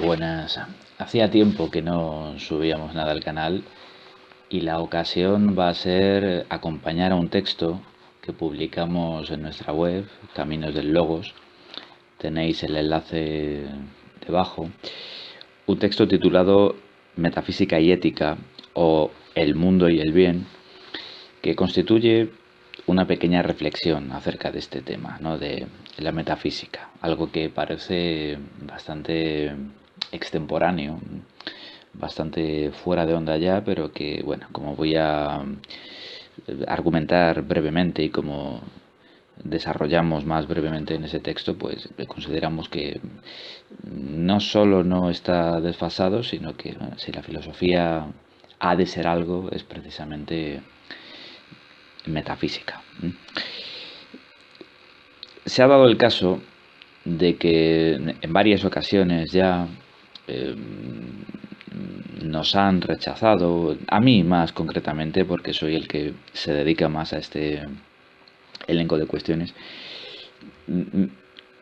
Buenas. Hacía tiempo que no subíamos nada al canal y la ocasión va a ser acompañar a un texto que publicamos en nuestra web, Caminos del Logos. Tenéis el enlace debajo. Un texto titulado Metafísica y Ética o El mundo y el bien, que constituye una pequeña reflexión acerca de este tema, ¿no? De la metafísica, algo que parece bastante extemporáneo, bastante fuera de onda ya, pero que, bueno, como voy a argumentar brevemente y como desarrollamos más brevemente en ese texto, pues consideramos que no solo no está desfasado, sino que bueno, si la filosofía ha de ser algo, es precisamente metafísica. Se ha dado el caso de que en varias ocasiones ya eh, nos han rechazado, a mí más concretamente, porque soy el que se dedica más a este elenco de cuestiones,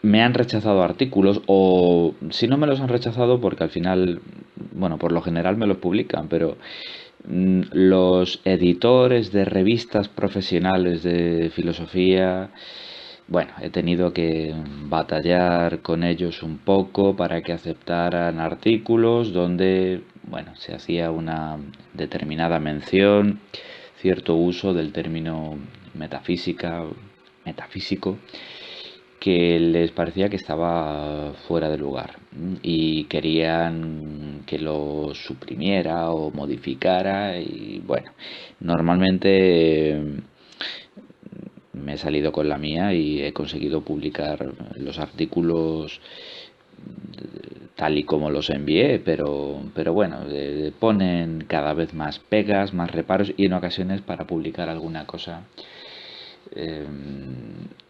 me han rechazado artículos o si no me los han rechazado porque al final, bueno, por lo general me los publican, pero los editores de revistas profesionales de filosofía, bueno, he tenido que batallar con ellos un poco para que aceptaran artículos donde, bueno, se hacía una determinada mención, cierto uso del término metafísico, que les parecía que estaba fuera de lugar y querían que lo suprimiera o modificara y bueno, normalmente me he salido con la mía y he conseguido publicar los artículos tal y como los envié, pero bueno, ponen cada vez más pegas, más reparos y en ocasiones para publicar alguna cosa eh,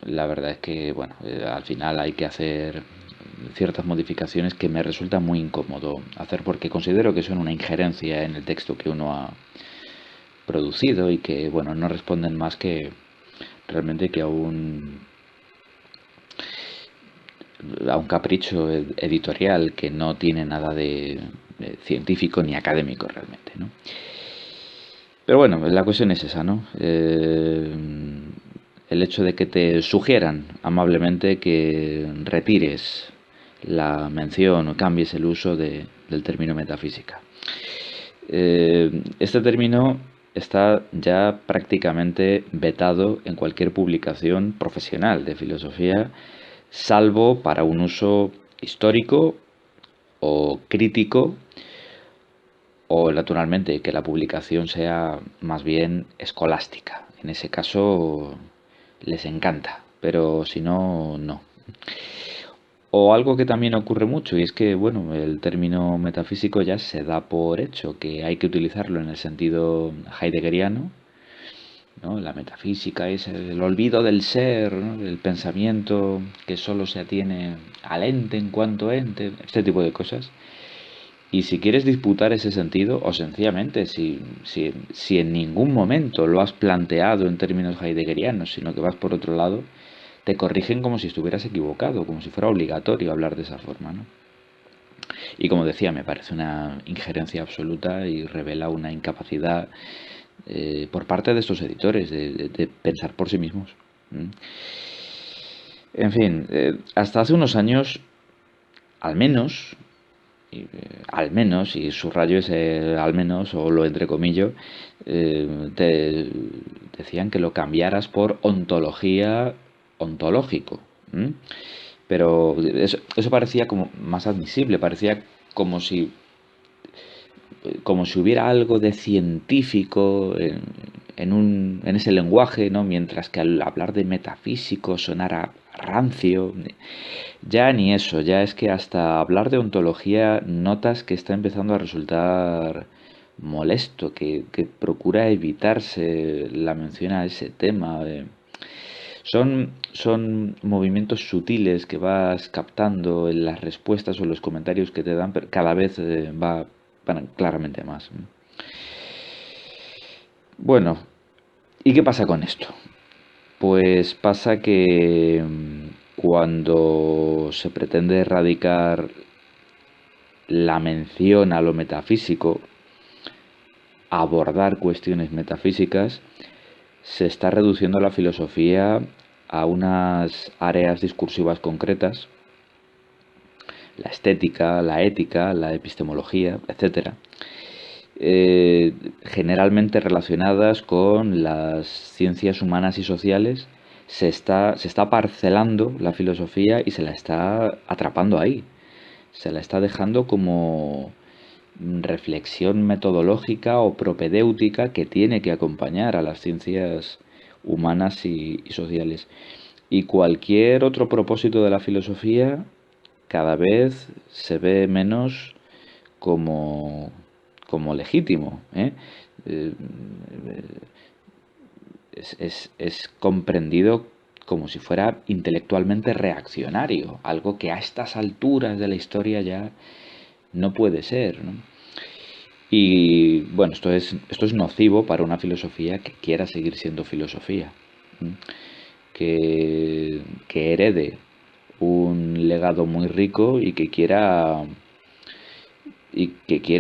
la verdad es que, bueno, al final hay que hacer ciertas modificaciones que me resulta muy incómodo hacer porque considero que son una injerencia en el texto que uno ha producido y que, bueno, no responden más que realmente que a un capricho editorial que no tiene nada de científico ni académico realmente, ¿no? Pero bueno, la cuestión es esa, ¿no? El hecho de que te sugieran amablemente que retires la mención o cambies el uso del término metafísica. Este término está ya prácticamente vetado en cualquier publicación profesional de filosofía, salvo para un uso histórico o crítico o naturalmente que la publicación sea más bien escolástica. En ese caso les encanta, pero si no, no. O algo que también ocurre mucho y es que, bueno, el término metafísico ya se da por hecho, que hay que utilizarlo en el sentido heideggeriano, ¿no? La metafísica es el olvido del ser, ¿no? El pensamiento que solo se atiene al ente en cuanto ente, este tipo de cosas. Y si quieres disputar ese sentido, o sencillamente, si en ningún momento lo has planteado en términos heideggerianos, sino que vas por otro lado, te corrigen como si estuvieras equivocado, como si fuera obligatorio hablar de esa forma, ¿no? Y como decía, me parece una injerencia absoluta y revela una incapacidad por parte de estos editores de pensar por sí mismos. ¿Mm? En fin, hasta hace unos años, al menos, al menos, y subrayo ese al menos, o lo entrecomillo, te decían que lo cambiaras por ontología, ontológico. ¿M? Pero eso parecía como más admisible, parecía como si, como si hubiera algo de científico en ese lenguaje, ¿no? Mientras que al hablar de metafísico sonara rancio. Ya ni eso, ya es que hasta hablar de ontología notas que está empezando a resultar molesto, que procura evitarse la mención a ese tema. Son movimientos sutiles que vas captando en las respuestas o en los comentarios que te dan, pero cada vez van claramente más. Bueno, ¿y qué pasa con esto? Pues pasa que cuando se pretende erradicar la mención a lo metafísico, abordar cuestiones metafísicas, se está reduciendo la filosofía a unas áreas discursivas concretas, la estética, la ética, la epistemología, etcétera, generalmente relacionadas con las ciencias humanas y sociales. Se está parcelando la filosofía y se la está atrapando ahí. Se la está dejando como reflexión metodológica o propedéutica que tiene que acompañar a las ciencias humanas y sociales. Y cualquier otro propósito de la filosofía cada vez se ve menos como, como legítimo, ¿eh? Eh, es comprendido como si fuera intelectualmente reaccionario, algo que a estas alturas de la historia ya no puede ser, ¿no? Y bueno, esto es nocivo para una filosofía que quiera seguir siendo filosofía, ¿m? Que herede un legado muy rico y que quiera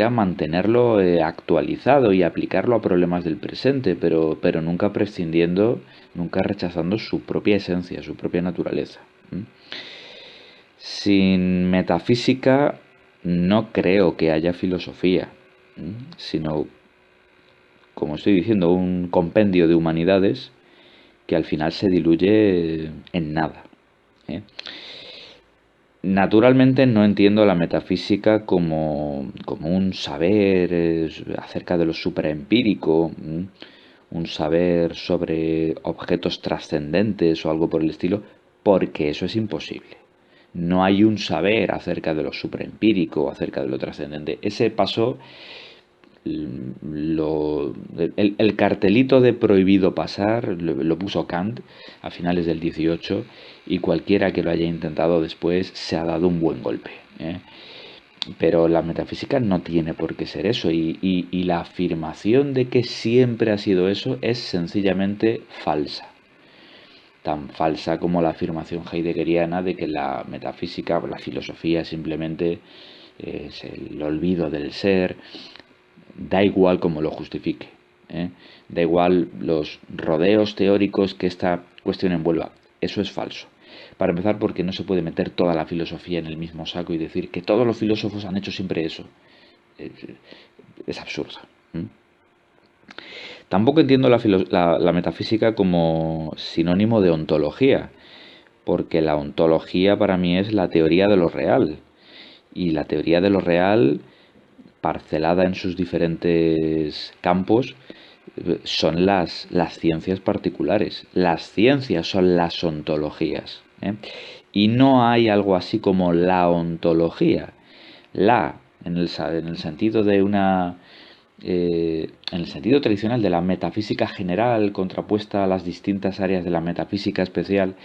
mantenerlo actualizado y aplicarlo a problemas del presente, pero nunca prescindiendo, nunca rechazando su propia esencia, su propia naturaleza. ¿M? Sin metafísica no creo que haya filosofía, sino, como estoy diciendo, un compendio de humanidades que al final se diluye en nada, ¿eh? Naturalmente no entiendo la metafísica como un saber acerca de lo supraempírico, un saber sobre objetos trascendentes o algo por el estilo, porque eso es imposible. No hay un saber acerca de lo supraempírico o acerca de lo trascendente. Ese paso, el cartelito de prohibido pasar lo puso Kant a finales del 18 y cualquiera que lo haya intentado después se ha dado un buen golpe, ¿eh? Pero la metafísica no tiene por qué ser eso y la afirmación de que siempre ha sido eso es sencillamente falsa. Tan falsa como la afirmación heideggeriana de que la metafísica, la filosofía simplemente es el olvido del ser. Da igual cómo lo justifique, ¿eh? Da igual los rodeos teóricos que esta cuestión envuelva. Eso es falso. Para empezar, porque no se puede meter toda la filosofía en el mismo saco y decir que todos los filósofos han hecho siempre eso. Es absurdo. Tampoco entiendo la metafísica como sinónimo de ontología, porque la ontología para mí es la teoría de lo real. Y la teoría de lo real, parcelada en sus diferentes campos, son las ciencias particulares. Las ciencias son las ontologías, ¿eh? Y no hay algo así como la ontología. La, en el sentido de una... en el sentido tradicional de la metafísica general contrapuesta a las distintas áreas de la metafísica especial,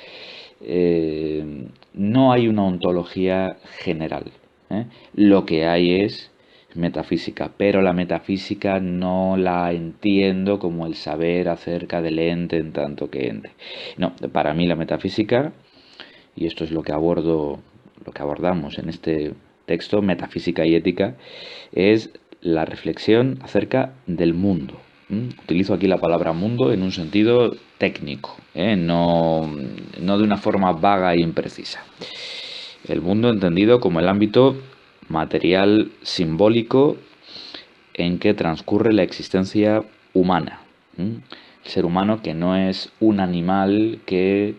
no hay una ontología general, ¿eh? Lo que hay es metafísica, pero la metafísica no la entiendo como el saber acerca del ente en tanto que ente. No, para mí la metafísica, y esto es lo que abordamos en este texto, metafísica y ética, es la reflexión acerca del mundo. Utilizo aquí la palabra mundo en un sentido técnico, no de una forma vaga e imprecisa. El mundo entendido como el ámbito material simbólico en que transcurre la existencia humana. El ser humano, que no es un animal que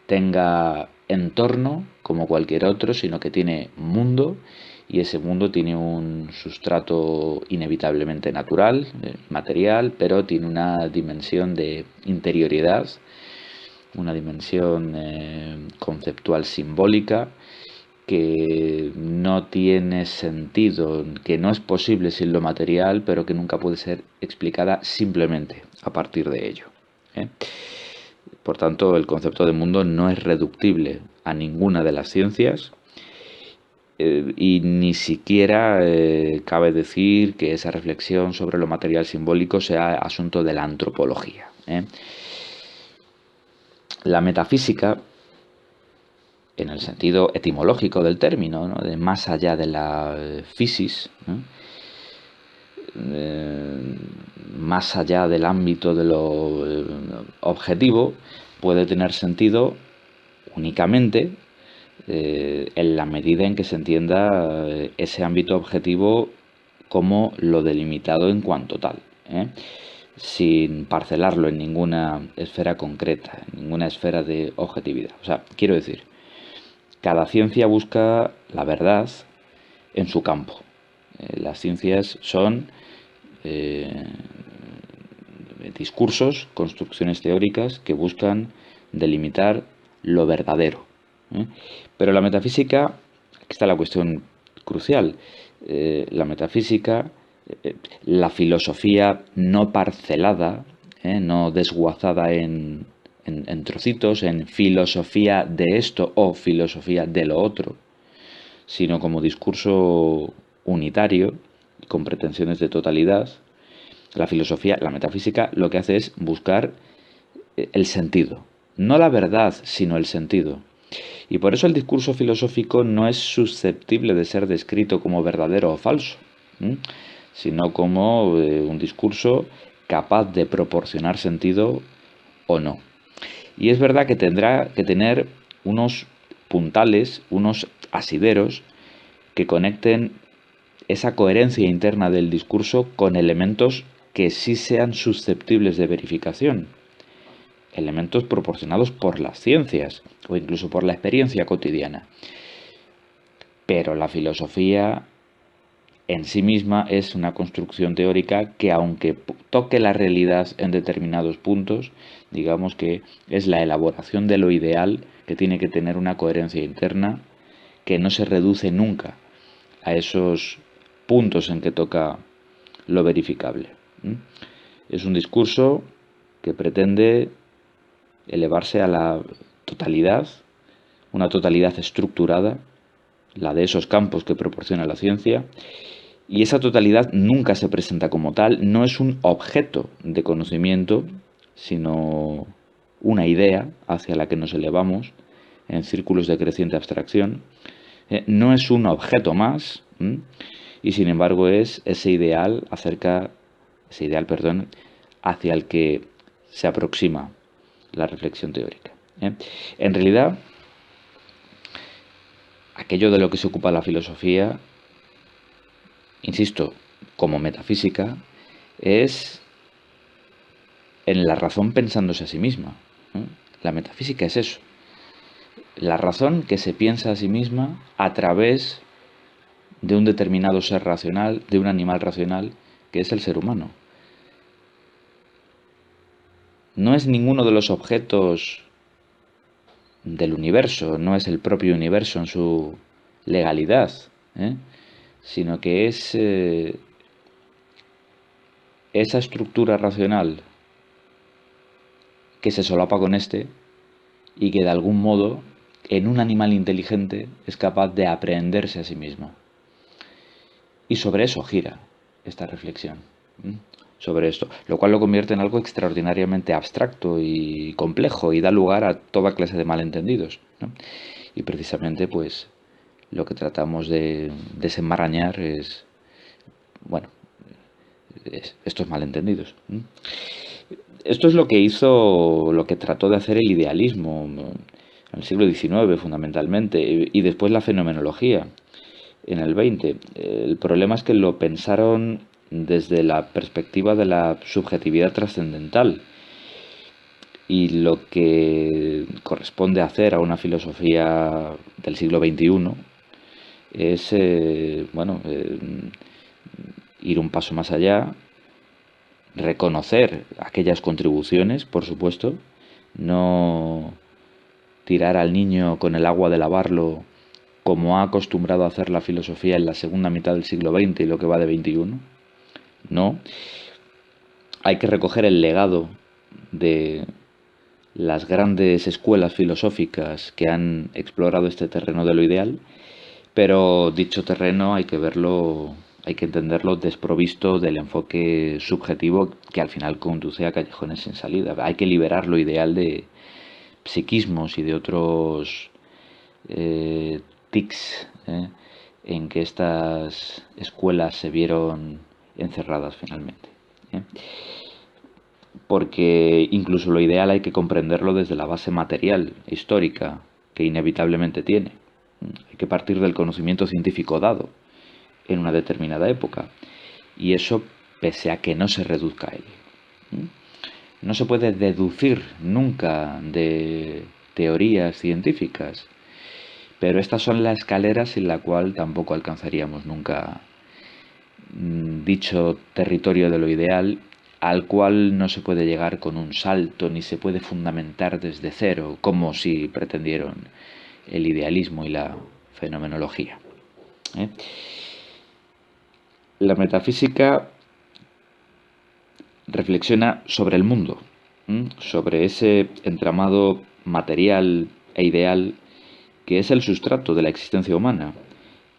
tenga entorno como cualquier otro, sino que tiene mundo, y ese mundo tiene un sustrato inevitablemente natural, material, pero tiene una dimensión de interioridad, una dimensión conceptual simbólica que no tiene sentido, que no es posible sin lo material, pero que nunca puede ser explicada simplemente a partir de ello, ¿eh? Por tanto, el concepto de mundo no es reductible a ninguna de las ciencias, y ni siquiera cabe decir que esa reflexión sobre lo material simbólico sea asunto de la antropología, ¿eh? La metafísica en el sentido etimológico del término, ¿no? De más allá de la physis, ¿no? Más allá del ámbito de lo objetivo, puede tener sentido únicamente en la medida en que se entienda ese ámbito objetivo como lo delimitado en cuanto tal, sin parcelarlo en ninguna esfera concreta, en ninguna esfera de objetividad. O sea, quiero decir, cada ciencia busca la verdad en su campo. Las ciencias son discursos, construcciones teóricas que buscan delimitar lo verdadero. Pero la metafísica, aquí está la cuestión crucial, la metafísica, la filosofía no parcelada, no desguazada en trocitos, en filosofía de esto o filosofía de lo otro, sino como discurso unitario, con pretensiones de totalidad. La filosofía, la metafísica, lo que hace es buscar el sentido. No la verdad, sino el sentido. Y por eso el discurso filosófico no es susceptible de ser descrito como verdadero o falso, sino como un discurso capaz de proporcionar sentido o no. Y es verdad que tendrá que tener unos puntales, unos asideros que conecten esa coherencia interna del discurso con elementos que sí sean susceptibles de verificación, elementos proporcionados por las ciencias o incluso por la experiencia cotidiana. Pero la filosofía en sí misma es una construcción teórica que, aunque toque la realidad en determinados puntos, digamos que es la elaboración de lo ideal que tiene que tener una coherencia interna que no se reduce nunca a esos puntos en que toca lo verificable. Es un discurso que pretende elevarse a la totalidad, una totalidad estructurada, la de esos campos que proporciona la ciencia, y esa totalidad nunca se presenta como tal, no es un objeto de conocimiento, sino una idea hacia la que nos elevamos en círculos de creciente abstracción. No es un objeto más, y sin embargo es ese ideal hacia el que se aproxima la reflexión teórica. En realidad, aquello de lo que se ocupa la filosofía, insisto, como metafísica, es en la razón pensándose a sí misma. La metafísica es eso. La razón que se piensa a sí misma a través de un determinado ser racional, de un animal racional, que es el ser humano. No es ninguno de los objetos del universo, no es el propio universo en su legalidad, sino que es esa estructura racional que se solapa con este y que de algún modo en un animal inteligente es capaz de aprehenderse a sí mismo. Y sobre eso gira esta reflexión, sobre esto, lo cual lo convierte en algo extraordinariamente abstracto y complejo y da lugar a toda clase de malentendidos, ¿no? Y precisamente pues lo que tratamos de desenmarañar es, bueno, estos malentendidos. Esto es lo que hizo, lo que trató de hacer el idealismo en el siglo XIX fundamentalmente y después la fenomenología en el XX. El problema es que lo pensaron desde la perspectiva de la subjetividad trascendental y lo que corresponde hacer a una filosofía del siglo XXI es ir un paso más allá, reconocer aquellas contribuciones, por supuesto, no tirar al niño con el agua de lavarlo como ha acostumbrado a hacer la filosofía en la segunda mitad del siglo XX y lo que va de XXI. No. Hay que recoger el legado de las grandes escuelas filosóficas que han explorado este terreno de lo ideal, pero dicho terreno hay que verlo, hay que entenderlo desprovisto del enfoque subjetivo que al final conduce a callejones sin salida. Hay que liberar lo ideal de psiquismos y de otros tics en que estas escuelas se vieron encerradas finalmente. Porque incluso lo ideal hay que comprenderlo desde la base material, histórica, que inevitablemente tiene. Hay que partir del conocimiento científico dado en una determinada época. Y eso pese a que no se reduzca a él. No se puede deducir nunca de teorías científicas, pero estas son la escalera sin la cual tampoco alcanzaríamos nunca dicho territorio de lo ideal, al cual no se puede llegar con un salto ni se puede fundamentar desde cero, como si pretendieron el idealismo y la fenomenología. La metafísica reflexiona sobre el mundo, sobre ese entramado material e ideal que es el sustrato de la existencia humana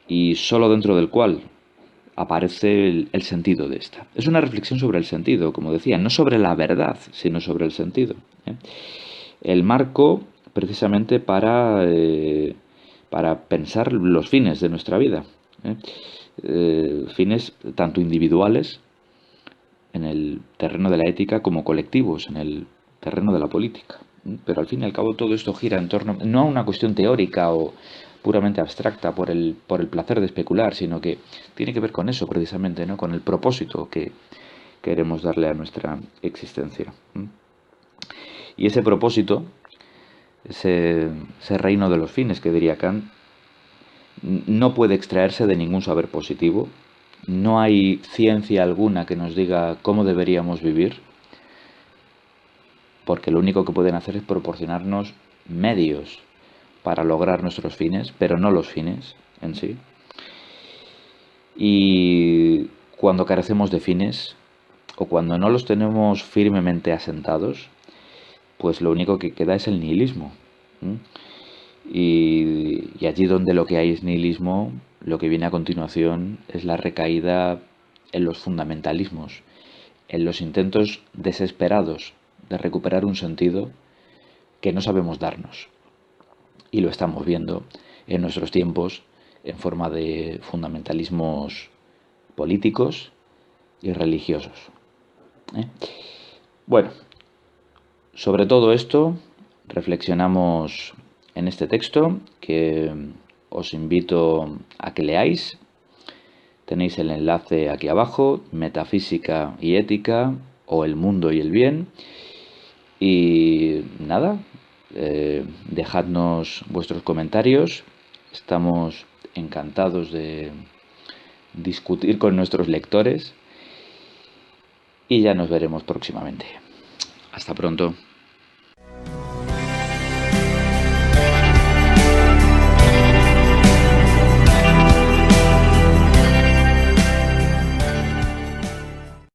y sólo dentro del cual aparece el sentido de esta. Es una reflexión sobre el sentido, como decía, no sobre la verdad, sino sobre el sentido. El marco precisamente para pensar los fines de nuestra vida. Fines tanto individuales en el terreno de la ética como colectivos en el terreno de la política. Pero al fin y al cabo todo esto gira en torno no a una cuestión teórica o puramente abstracta por el placer de especular, sino que tiene que ver con eso precisamente, ¿no? Con el propósito que queremos darle a nuestra existencia. Y ese propósito, ese reino de los fines que diría Kant, no puede extraerse de ningún saber positivo. No hay ciencia alguna que nos diga cómo deberíamos vivir, porque lo único que pueden hacer es proporcionarnos medios para lograr nuestros fines, pero no los fines en sí. Y cuando carecemos de fines, o cuando no los tenemos firmemente asentados, pues lo único que queda es el nihilismo. Y allí donde lo que hay es nihilismo, lo que viene a continuación es la recaída en los fundamentalismos, en los intentos desesperados de recuperar un sentido que no sabemos darnos. Y lo estamos viendo en nuestros tiempos en forma de fundamentalismos políticos y religiosos. Bueno, sobre todo esto reflexionamos en este texto que os invito a que leáis. Tenéis el enlace aquí abajo, Metafísica y Ética, o El Mundo y el Bien. Y nada, dejadnos vuestros comentarios. Estamos encantados de discutir con nuestros lectores y ya nos veremos próximamente. Hasta pronto.